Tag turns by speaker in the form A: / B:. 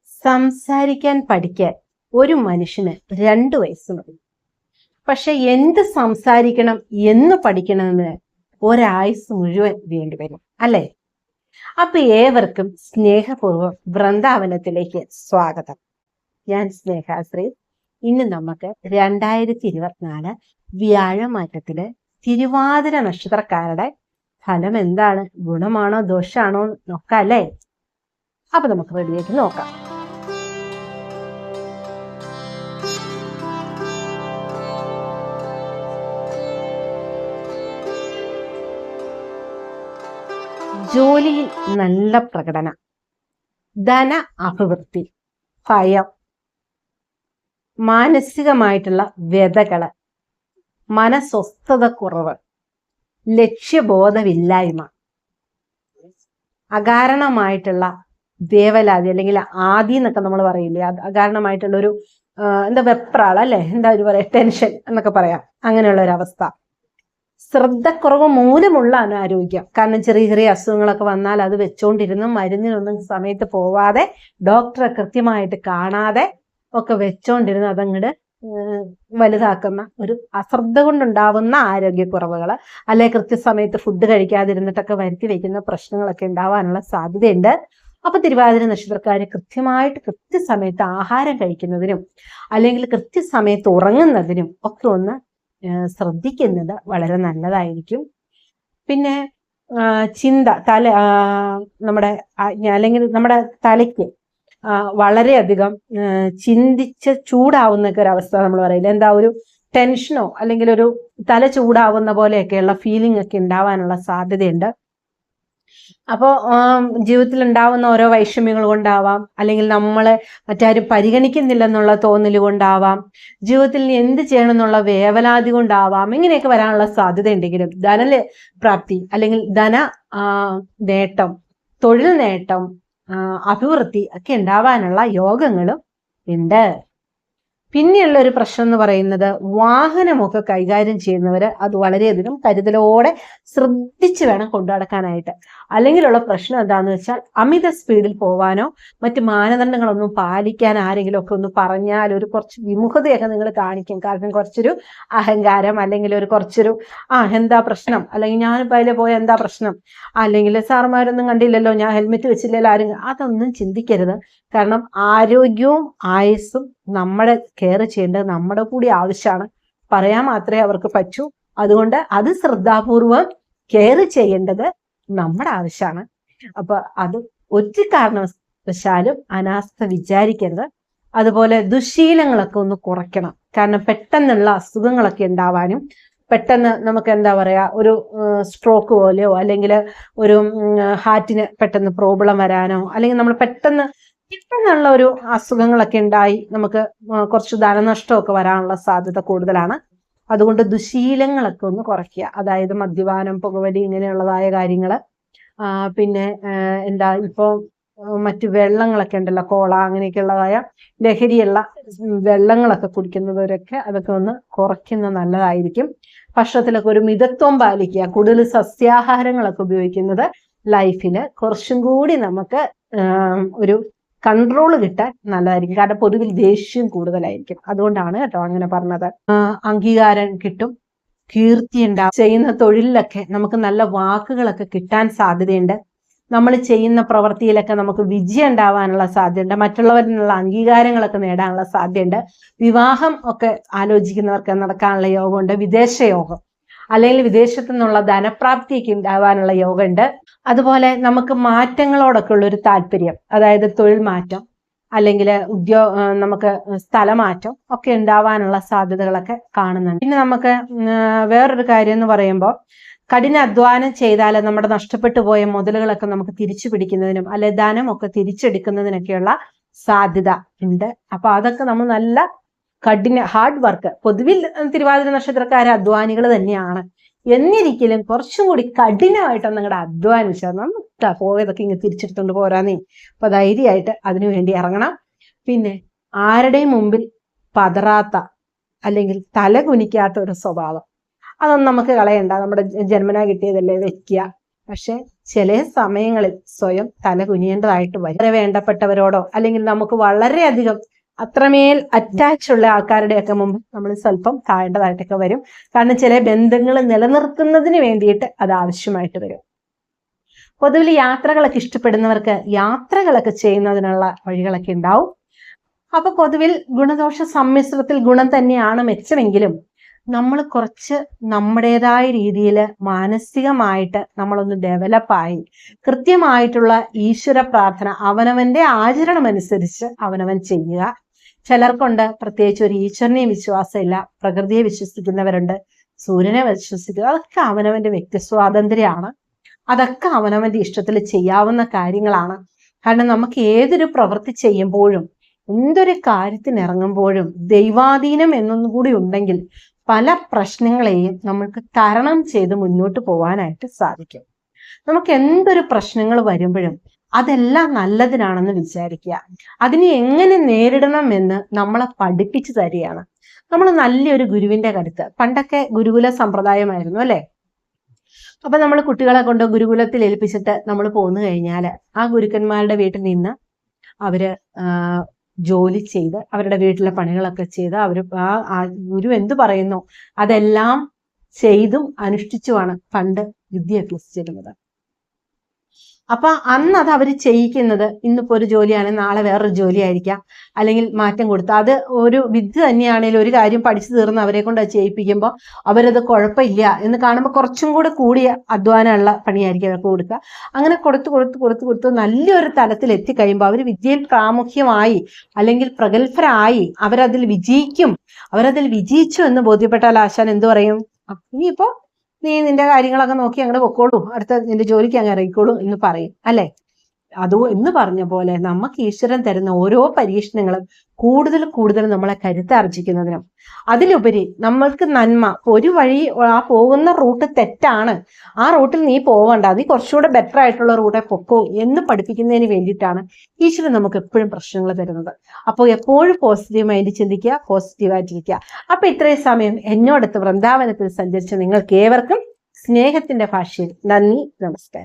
A: സംസാരിക്കാൻ പഠിക്കാൻ ഒരു മനുഷ്യന് 2 വയസ്സ് മതി. പക്ഷെ എന്ത് സംസാരിക്കണം എന്ന് പഠിക്കണമെന്ന് ഒരായുസ് മുഴുവൻ വേണ്ടിവരും, അല്ലേ? അപ്പൊ ഏവർക്കും സ്നേഹപൂർവ്വം വൃന്ദാവനത്തിലേക്ക് സ്വാഗതം. ഞാൻ സ്നേഹാശ്രീ. ഇന്ന് നമുക്ക് 2024 വ്യാഴമാറ്റത്തില് തിരുവാതിര നക്ഷത്രക്കാരുടെ ഫലം എന്താണ്, ഗുണമാണോ ദോഷമാണോ നോക്കാം, അല്ലേ? അപ്പൊ നമുക്ക് റെഡിയായിട്ട് നോക്കാം. ജോലിയിൽ നല്ല പ്രകടനം, ധന അഭിവൃദ്ധി, ഭയം, മാനസികമായിട്ടുള്ള വ്യതകള്, മനസ്വസ്ഥത കുറവ്, ലക്ഷ്യബോധമില്ലായ്മ, അകാരണമായിട്ടുള്ള ദേവലാതി അല്ലെങ്കിൽ ആദി എന്നൊക്കെ നമ്മൾ പറയില്ലേ, അകാരണമായിട്ടുള്ള ഒരു വെപ്രാൾ, അല്ലെ, ഒരു പറയാ, ടെൻഷൻ എന്നൊക്കെ പറയാം, അങ്ങനെയുള്ള ഒരു അവസ്ഥ. ശ്രദ്ധക്കുറവ് മൂലമുള്ള അനാരോഗ്യം, കാരണം ചെറിയ ചെറിയ അസുഖങ്ങളൊക്കെ വന്നാൽ അത് വെച്ചോണ്ടിരുന്ന് മരുന്നിനൊന്നും സമയത്ത് പോവാതെ ഡോക്ടറെ കൃത്യമായിട്ട് കാണാതെ ഒക്കെ വെച്ചോണ്ടിരുന്ന് അതങ്ങോട്ട് വലുതാക്കുന്ന ഒരു അശ്രദ്ധ കൊണ്ടുണ്ടാവുന്ന ആരോഗ്യക്കുറവുകള്, അല്ലെ കൃത്യസമയത്ത് ഫുഡ് കഴിക്കാതിരുന്നിട്ടൊക്കെ വരുത്തി വെക്കുന്ന പ്രശ്നങ്ങളൊക്കെ ഉണ്ടാവാനുള്ള സാധ്യതയുണ്ട്. അപ്പൊ തിരുവാതിര നക്ഷത്രക്കാര് കൃത്യസമയത്ത് ആഹാരം കഴിക്കുന്നതിനും അല്ലെങ്കിൽ കൃത്യസമയത്ത് ഉറങ്ങുന്നതിനും ഒക്കെ ഒന്ന് ശ്രദ്ധിക്കുന്നത് വളരെ നല്ലതായിരിക്കും. പിന്നെ ചിന്ത അല്ലെങ്കിൽ നമ്മുടെ തലയ്ക്ക് വളരെയധികം ചിന്തിച്ച് ചൂടാവുന്നൊക്കെ ഒരു അവസ്ഥ നമ്മൾ പറയില്ല, ഒരു ടെൻഷനോ അല്ലെങ്കിൽ ഒരു തല ചൂടാവുന്ന പോലെയൊക്കെയുള്ള ഫീലിംഗ് ഒക്കെ ഉണ്ടാവാനുള്ള സാധ്യതയുണ്ട്. അപ്പോൾ ജീവിതത്തിൽ ഉണ്ടാവുന്ന ഓരോ വൈഷമ്യങ്ങൾ കൊണ്ടാവാം, അല്ലെങ്കിൽ നമ്മളെ മറ്റാരും പരിഗണിക്കുന്നില്ലെന്നുള്ള തോന്നൽ കൊണ്ടാവാം, ജീവിതത്തിൽ എന്ത് ചെയ്യണം എന്നുള്ള വേവലാതി കൊണ്ടാവാം, ഇങ്ങനെയൊക്കെ വരാനുള്ള സാധ്യത ഉണ്ടെങ്കിലും ധനപ്രാപ്തി അല്ലെങ്കിൽ ധന നേട്ടം, തൊഴിൽ നേട്ടം, അഭിവൃദ്ധി ഒക്കെ ഉണ്ടാവാനുള്ള യോഗങ്ങളും ഉണ്ട്. പിന്നെയുള്ള ഒരു പ്രശ്നം എന്ന് പറയുന്നത്, വാഹനമൊക്കെ കൈകാര്യം ചെയ്യുന്നവര് അത് വളരെയധികം കരുതലോടെ ശ്രദ്ധിച്ച് വേണം കൊണ്ടു നടക്കാനായിട്ട്. അല്ലെങ്കിലുള്ള പ്രശ്നം എന്താന്ന് വെച്ചാൽ, അമിത സ്പീഡിൽ പോവാനോ മറ്റ് മാനദണ്ഡങ്ങളൊന്നും പാലിക്കാൻ ആരെങ്കിലും ഒക്കെ ഒന്ന് പറഞ്ഞാൽ ഒരു കുറച്ച് വിമുഖതയൊക്കെ നിങ്ങൾ കാണിക്കും. കാരണം കുറച്ചൊരു അഹങ്കാരം, അല്ലെങ്കിൽ കുറച്ചൊരു എന്താ പ്രശ്നം, അല്ലെങ്കിൽ ഞാനിപ്പോൾ അതിൽ പോയ എന്താ പ്രശ്നം, അല്ലെങ്കിൽ സാറുമാരൊന്നും കണ്ടില്ലല്ലോ, ഞാൻ ഹെൽമെറ്റ് വെച്ചില്ലല്ലോ ആരും, അതൊന്നും ചിന്തിക്കരുത്. കാരണം ആരോഗ്യവും ആയുസ്സും നമ്മുടെ കെയർ ചെയ്യേണ്ടത് നമ്മുടെ കൂടി ആവശ്യമാണ്. പറയാൻ മാത്രമേ അവർക്ക് പറ്റൂ. അതുകൊണ്ട് അത് ശ്രദ്ധാപൂർവം കെയർ ചെയ്യേണ്ടത് നമ്മുടെ ആവശ്യമാണ്. അപ്പൊ അത് ഒരു കാരണവശാലും അനാസ്ഥ വിചാരിക്കരുത്. അതുപോലെ ദുശീലങ്ങളൊക്കെ ഒന്ന് കുറയ്ക്കണം. കാരണം പെട്ടെന്നുള്ള അസുഖങ്ങളൊക്കെ ഉണ്ടാവാനും, പെട്ടെന്ന് നമുക്ക് ഒരു സ്ട്രോക്ക് പോലെയോ അല്ലെങ്കിൽ ഒരു ഹാർട്ടിന് പെട്ടെന്ന് പ്രോബ്ലം വരാനോ, അല്ലെങ്കിൽ നമ്മൾ പെട്ടെന്നുള്ള ഒരു അസുഖങ്ങളൊക്കെ ഉണ്ടായി നമുക്ക് കുറച്ച് ധനനഷ്ടമൊക്കെ വരാനുള്ള സാധ്യത കൂടുതലാണ്. അതുകൊണ്ട് ദുശീലങ്ങളൊക്കെ ഒന്ന് കുറയ്ക്കുക. അതായത് മദ്യപാനം, പുകവലി, ഇങ്ങനെയുള്ളതായ കാര്യങ്ങള്, പിന്നെ ഇപ്പൊ മറ്റു വെള്ളങ്ങളൊക്കെ ഉണ്ടല്ലോ, കോള, അങ്ങനെയൊക്കെയുള്ളതായ ലഹരിയുള്ള വെള്ളങ്ങളൊക്കെ കുടിക്കുന്നവരൊക്കെ അതൊക്കെ ഒന്ന് കുറയ്ക്കുന്നത് നല്ലതായിരിക്കും. ഭക്ഷണത്തിലൊക്കെ ഒരു മിതത്വം പാലിക്കുക. കൂടുതൽ സസ്യാഹാരങ്ങളൊക്കെ ഉപയോഗിക്കുന്നത് ലൈഫില് കുറച്ചും കൂടി നമുക്ക് ഒരു കൺട്രോൾ കിട്ടാൻ നല്ലതായിരിക്കും. കാരണം പൊതുവിൽ ദേഷ്യം കൂടുതലായിരിക്കും. അതുകൊണ്ടാണ് കേട്ടോ അങ്ങനെ പറഞ്ഞത്. അംഗീകാരം കിട്ടും, കീർത്തി ഉണ്ടാവും. ചെയ്യുന്ന തൊഴിലിലൊക്കെ നമുക്ക് നല്ല വാക്കുകളൊക്കെ കിട്ടാൻ സാധ്യതയുണ്ട്. നമ്മൾ ചെയ്യുന്ന പ്രവൃത്തിയിലൊക്കെ നമുക്ക് വിജയം ഉണ്ടാവാനുള്ള സാധ്യതയുണ്ട്. മറ്റുള്ളവരിൽ നിന്നുള്ള അംഗീകാരങ്ങളൊക്കെ നേടാനുള്ള സാധ്യതയുണ്ട്. വിവാഹം ഒക്കെ ആലോചിക്കുന്നവർക്ക് നടക്കാനുള്ള യോഗമുണ്ട്. വിദേശ യോഗം അല്ലെങ്കിൽ വിദേശത്തു നിന്നുള്ള ധനപ്രാപ്തിയൊക്കെ ഉണ്ടാവാനുള്ള യോഗമുണ്ട്. അതുപോലെ നമുക്ക് മാറ്റങ്ങളോടൊക്കെ ഉള്ളൊരു താല്പര്യം, അതായത് തൊഴിൽ മാറ്റം അല്ലെങ്കിൽ നമുക്ക് സ്ഥലമാറ്റം ഒക്കെ ഉണ്ടാവാനുള്ള സാധ്യതകളൊക്കെ കാണുന്നുണ്ട്. പിന്നെ നമുക്ക് വേറൊരു കാര്യം എന്ന് പറയുമ്പോൾ, കഠിന അധ്വാനം ചെയ്താൽ നമ്മുടെ നഷ്ടപ്പെട്ടു പോയ മുതലുകളൊക്കെ നമുക്ക് തിരിച്ചു പിടിക്കുന്നതിനും അല്ലെ ധനമൊക്കെ തിരിച്ചെടുക്കുന്നതിനൊക്കെയുള്ള സാധ്യത ഉണ്ട്. അപ്പൊ അതൊക്കെ നമ്മൾ നല്ല ഹാർഡ് വർക്ക്, പൊതുവിൽ തിരുവാതിര നക്ഷത്രക്കാരെ അധ്വാനികൾ തന്നെയാണ്. എന്നിരിക്കലും കുറച്ചും കൂടി കഠിനമായിട്ടൊന്നും നിങ്ങളുടെ അധ്വാനിച്ചാൽ നമുക്ക് പോയതൊക്കെ ഇങ്ങനെ തിരിച്ചെടുത്തോണ്ട് പോരാന്നേ. അപ്പൊ ധൈര്യമായിട്ട് അതിനു വേണ്ടി ഇറങ്ങണം. പിന്നെ ആരുടെയും മുമ്പിൽ പതറാത്ത അല്ലെങ്കിൽ തല കുനിക്കാത്ത ഒരു സ്വഭാവം, അതൊന്നും നമുക്ക് കളയണ്ട. നമ്മുടെ ജന്മനാ കിട്ടിയതല്ലേ, വെക്കുക. പക്ഷെ ചില സമയങ്ങളിൽ സ്വയം തല കുനിയേണ്ടതായിട്ട് വരും. വളരെ വേണ്ടപ്പെട്ടവരോടോ അല്ലെങ്കിൽ നമുക്ക് വളരെയധികം അത്രമേൽ അറ്റാച്ച് ഉള്ള ആൾക്കാരുടെയൊക്കെ മുമ്പ് നമ്മൾ സ്വല്പം താഴേണ്ടതായിട്ടൊക്കെ വരും. കാരണം ചില ബന്ധങ്ങൾ നിലനിർത്തുന്നതിന് വേണ്ടിയിട്ട് അത് ആവശ്യമായിട്ട് വരും. പൊതുവിൽ യാത്രകളൊക്കെ ഇഷ്ടപ്പെടുന്നവർക്ക് യാത്രകളൊക്കെ ചെയ്യുന്നതിനുള്ള വഴികളൊക്കെ ഉണ്ടാവും. അപ്പൊ പൊതുവിൽ ഗുണദോഷ സമ്മിശ്രത്തിൽ ഗുണം തന്നെയാണ് മെച്ചമെങ്കിലും നമ്മൾ കുറച്ച് നമ്മുടേതായ രീതിയിൽ മാനസികമായിട്ട് നമ്മളൊന്ന് ഡെവലപ്പായി കൃത്യമായിട്ടുള്ള ഈശ്വര പ്രാർത്ഥന അവനവന്റെ ആചരണം അനുസരിച്ച് അവനവൻ ചെയ്യുക. ചിലർക്കുണ്ട് പ്രത്യേകിച്ച് ഒരു ഈശ്വരനെയും വിശ്വാസമില്ല, പ്രകൃതിയെ വിശ്വസിക്കുന്നവരുണ്ട്, സൂര്യനെ വിശ്വസിക്കുക. അതൊക്കെ അവനവന്റെ വ്യക്തി സ്വാതന്ത്ര്യമാണ്. അതൊക്കെ അവനവന്റെ ഇഷ്ടത്തിൽ ചെയ്യാവുന്ന കാര്യങ്ങളാണ്. കാരണം നമുക്ക് ഏതൊരു പ്രവൃത്തി ചെയ്യുമ്പോഴും എന്തൊരു കാര്യത്തിന് ഇറങ്ങുമ്പോഴും ദൈവാധീനം എന്നൊന്നും കൂടി ഉണ്ടെങ്കിൽ പല പ്രശ്നങ്ങളെയും നമുക്ക് തരണം ചെയ്ത് മുന്നോട്ട് പോകാനായിട്ട് സാധിക്കും. നമുക്ക് എന്തൊരു പ്രശ്നങ്ങൾ വരുമ്പോഴും അതെല്ലാം നല്ലതിനാണെന്ന് വിചാരിക്കുക. അതിനെ എങ്ങനെ നേരിടണം എന്ന് നമ്മളെ പഠിപ്പിച്ചു തരികയാണ്. നമ്മൾ നല്ലൊരു ഗുരുവിന്റെ കരുത്ത്. പണ്ടൊക്കെ ഗുരുകുല സമ്പ്രദായമായിരുന്നു അല്ലെ? അപ്പൊ നമ്മൾ കുട്ടികളെ കൊണ്ട് ഗുരുകുലത്തിൽ ഏൽപ്പിച്ചിട്ട് നമ്മൾ പോന്നു കഴിഞ്ഞാൽ ആ ഗുരുക്കന്മാരുടെ വീട്ടിൽ നിന്ന് അവര് ജോലി ചെയ്ത് അവരുടെ വീട്ടിലെ പണികളൊക്കെ ചെയ്ത് അവർ ആ ഗുരു എന്തു പറയുന്നു അതെല്ലാം ചെയ്തും അനുഷ്ഠിച്ചുമാണ് പണ്ട് വിദ്യ അഭ്യസിച്ചിരുന്നത്. അപ്പൊ അന്ന് അത് അവർ ചെയ്യിക്കുന്നത് ഇന്നിപ്പോ ഒരു ജോലിയാണ്, നാളെ വേറൊരു ജോലി ആയിരിക്കാം, അല്ലെങ്കിൽ മാറ്റം കൊടുത്ത് അത് ഒരു വിദ്യ തന്നെയാണെങ്കിലും ഒരു കാര്യം പഠിച്ചു തീർന്ന് അവരെ കൊണ്ട് അത് ചെയ്യിപ്പിക്കുമ്പോൾ അവരത് കുഴപ്പമില്ല എന്ന് കാണുമ്പോൾ കുറച്ചും കൂടെ കൂടിയ അധ്വാനമുള്ള പണിയായിരിക്കും അവർക്ക് കൊടുക്കുക. അങ്ങനെ കൊടുത്ത് നല്ലൊരു തലത്തിൽ എത്തിക്കഴിയുമ്പോൾ അവർ വിദ്യയിൽ പ്രാമുഖ്യമായി അല്ലെങ്കിൽ പ്രഗത്ഭരായി അവരതിൽ വിജയിച്ചു എന്ന് ബോധ്യപ്പെട്ടാൽ ആശാൻ എന്തു പറയും? ഇനിയിപ്പോ നീ നിന്റെ കാര്യങ്ങളൊക്കെ നോക്കി അങ്ങനെ പൊക്കോളൂ, അടുത്ത നിന്റെ ജോലിക്ക് അങ്ങ് ഇറങ്ങിക്കോളൂ എന്ന് പറയും അല്ലെ? അതോ എന്ന് പറഞ്ഞ പോലെ നമുക്ക് ഈശ്വരൻ തരുന്ന ഓരോ പരീക്ഷണങ്ങളും കൂടുതൽ നമ്മളെ കരുത്താർജിക്കുന്നതിനും അതിലുപരി നമ്മൾക്ക് നന്മ. ഒരു വഴി ആ പോകുന്ന റൂട്ട് തെറ്റാണ്, ആ റൂട്ടിൽ നീ പോവണ്ട, നീ കുറച്ചുകൂടെ ബെറ്റർ ആയിട്ടുള്ള റൂട്ടെ പൊക്കോ എന്ന് പഠിപ്പിക്കുന്നതിന് വേണ്ടിയിട്ടാണ് ഈശ്വരൻ നമുക്ക് എപ്പോഴും പ്രശ്നങ്ങൾ തരുന്നത്. അപ്പോൾ എപ്പോഴും പോസിറ്റീവ് മൈൻഡ് ചിന്തിക്കുക, പോസിറ്റീവായിട്ടിരിക്കുക. അപ്പൊ ഇത്രയും സമയം എന്നോടൊത്ത് വൃന്ദാവനത്തിൽ സഞ്ചരിച്ച നിങ്ങൾക്ക് ഏവർക്കും സ്നേഹത്തിന്റെ ഭാഷയിൽ നന്ദി, നമസ്കാരം.